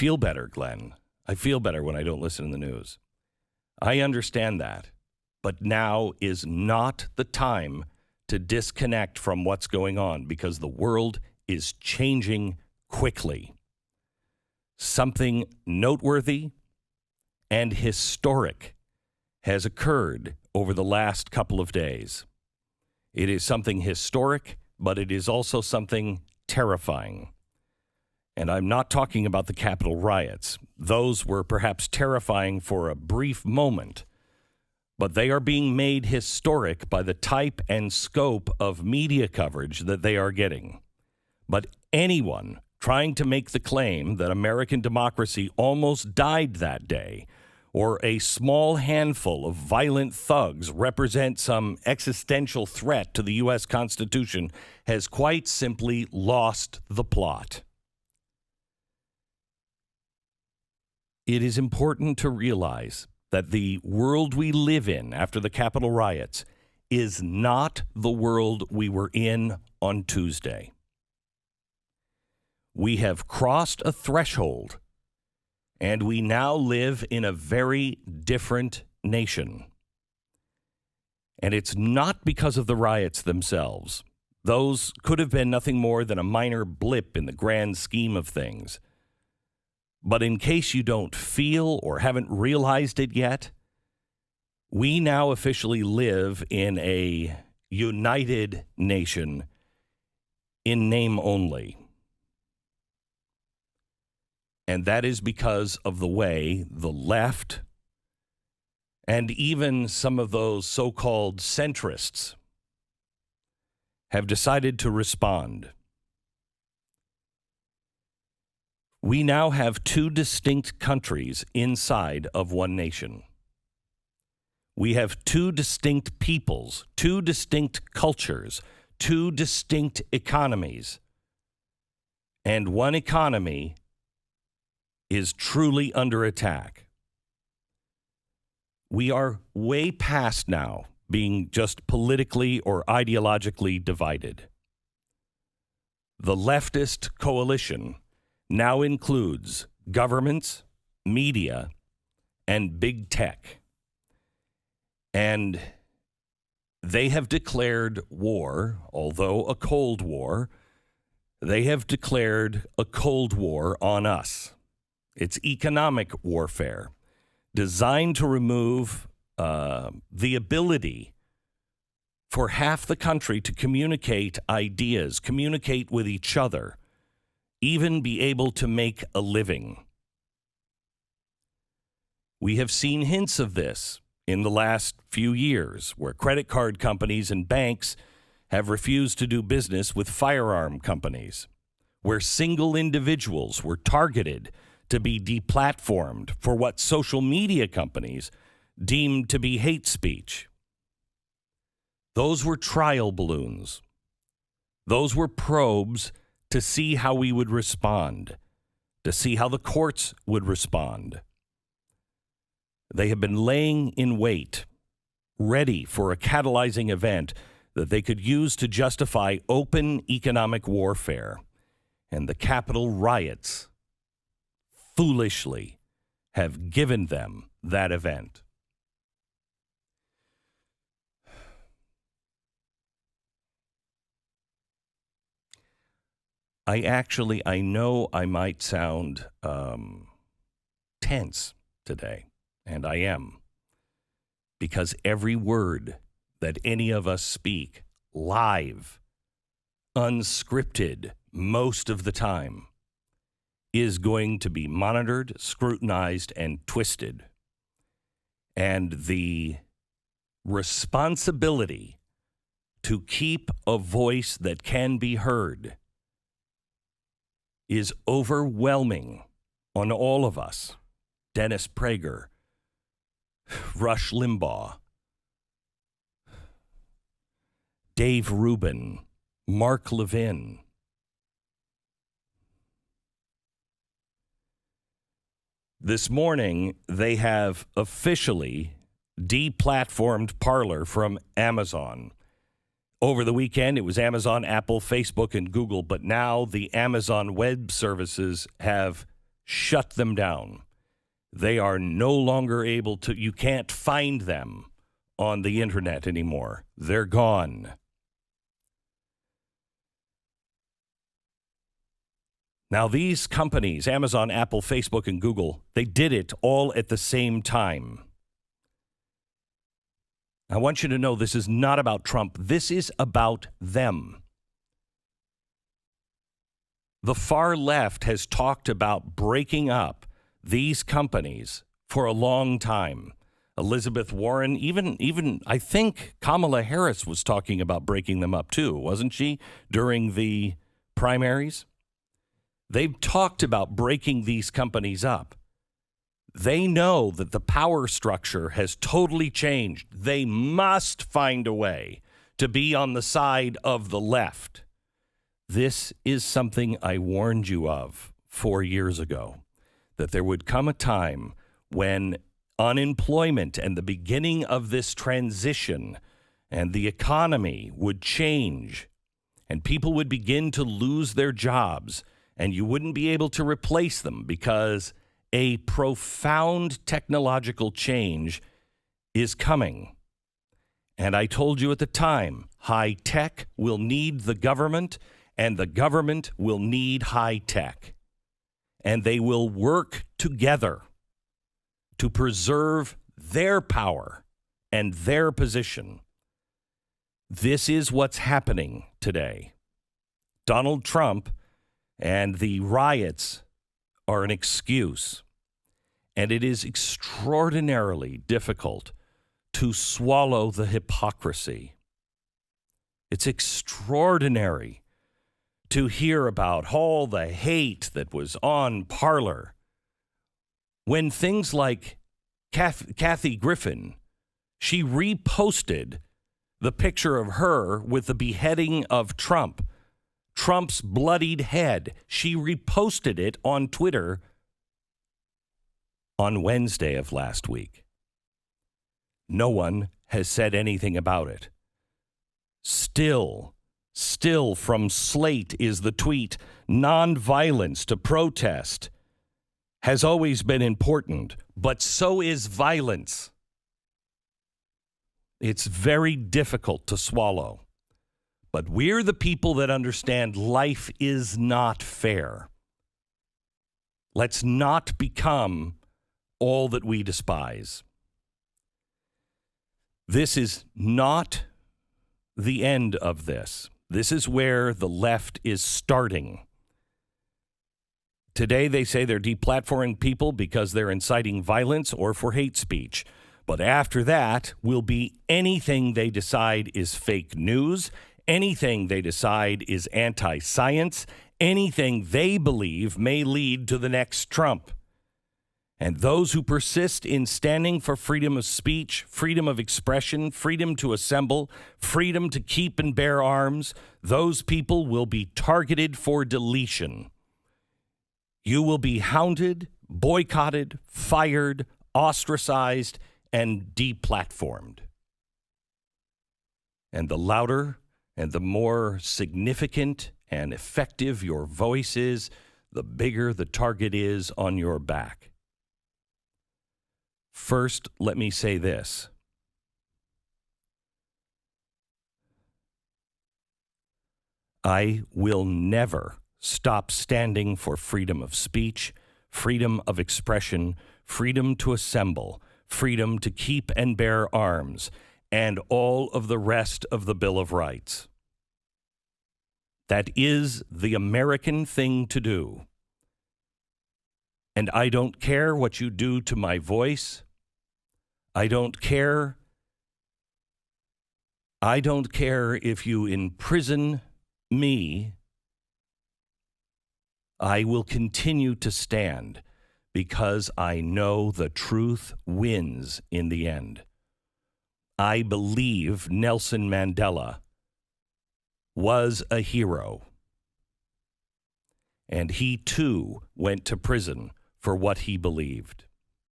feel better, Glenn. I feel better when I don't listen to the news. I understand that. But now is not the time to disconnect from what's going on because the world is changing quickly. Something noteworthy and historic has occurred over the last couple of days. It is something historic, but it is also something terrifying. And I'm not talking about the Capitol riots. Those were perhaps terrifying for a brief moment. But they are being made historic by the type and scope of media coverage that they are getting. But anyone trying to make the claim that American democracy almost died that day, or a small handful of violent thugs represent some existential threat to the U.S. Constitution, has quite simply lost the plot. It is important to realize that the world we live in after the Capitol riots is not the world we were in on Tuesday. We have crossed a threshold, and we now live in a very different nation. And it's not because of the riots themselves. Those could have been nothing more than a minor blip in the grand scheme of things. But in case you don't feel or haven't realized it yet, we now officially live in a united nation in name only. And that is because of the way the left and even some of those so-called centrists have decided to respond. We now have two distinct countries inside of one nation. We have two distinct peoples, two distinct cultures, two distinct economies. And one economy is truly under attack. We are way past now being just politically or ideologically divided. The leftist coalition now includes governments, media, and big tech. And they have declared war, although a Cold War. They have declared a Cold War on us. It's economic warfare designed to remove the ability for half the country to communicate ideas, communicate with each other, even be able to make a living. We have seen hints of this in the last few years, where credit card companies and banks have refused to do business with firearm companies, where single individuals were targeted to be deplatformed for what social media companies deemed to be hate speech. Those were trial balloons. Those were probes to see how we would respond, to see how the courts would respond. They have been laying in wait, ready for a catalyzing event that they could use to justify open economic warfare. And the Capitol riots foolishly have given them that event. I know I might sound tense today, and I am, because every word that any of us speak live, unscripted most of the time, is going to be monitored, scrutinized, and twisted. And the responsibility to keep a voice that can be heard is overwhelming on all of us. Dennis Prager, Rush Limbaugh, Dave Rubin, Mark Levin. This morning, they have officially deplatformed Parler from Amazon. Over the weekend, it was Amazon, Apple, Facebook, and Google, but now the Amazon Web Services have shut them down. They are no longer able to, you can't find them on the internet anymore. They're gone. Now, these companies, Amazon, Apple, Facebook, and Google, they did it all at the same time. I want you to know this is not about Trump. This is about them. The far left has talked about breaking up these companies for a long time. Elizabeth Warren, even I think Kamala Harris was talking about breaking them up too, wasn't she, during the primaries? They've talked about breaking these companies up. They know that the power structure has totally changed. They must find a way to be on the side of the left. This is something I warned you of 4 years ago, that there would come a time when unemployment and the beginning of this transition and the economy would change and people would begin to lose their jobs and you wouldn't be able to replace them because a profound technological change is coming. And I told you at the time, high tech will need the government and the government will need high tech. And they will work together to preserve their power and their position. This is what's happening today. Donald Trump and the riots are an excuse. And it is extraordinarily difficult to swallow the hypocrisy. It's extraordinary to hear about all the hate that was on Parler when things like Kathy Griffin, she reposted the picture of her with the beheading of Trump's bloodied head. She reposted it on Twitter on Wednesday of last week. No one has said anything about it. Still from Slate is the tweet, nonviolence to protest has always been important, but so is violence. It's very difficult to swallow. But we're the people that understand life is not fair. Let's not become all that we despise. This is not the end of this. This is where the left is starting. Today, they say they're deplatforming people because they're inciting violence or for hate speech. But after that will be anything they decide is fake news, anything they decide is anti-science, anything they believe may lead to the next Trump. And those who persist in standing for freedom of speech, freedom of expression, freedom to assemble, freedom to keep and bear arms, those people will be targeted for deletion. You will be hounded, boycotted, fired, ostracized, and deplatformed. And the louder and the more significant and effective your voice is, the bigger the target is on your back. First, let me say this. I will never stop standing for freedom of speech, freedom of expression, freedom to assemble, freedom to keep and bear arms, and all of the rest of the Bill of Rights. That is the American thing to do. And I don't care what you do to my voice. I don't care if you imprison me. I will continue to stand because I know the truth wins in the end. I believe Nelson Mandela was a hero. And he too went to prison for what he believed.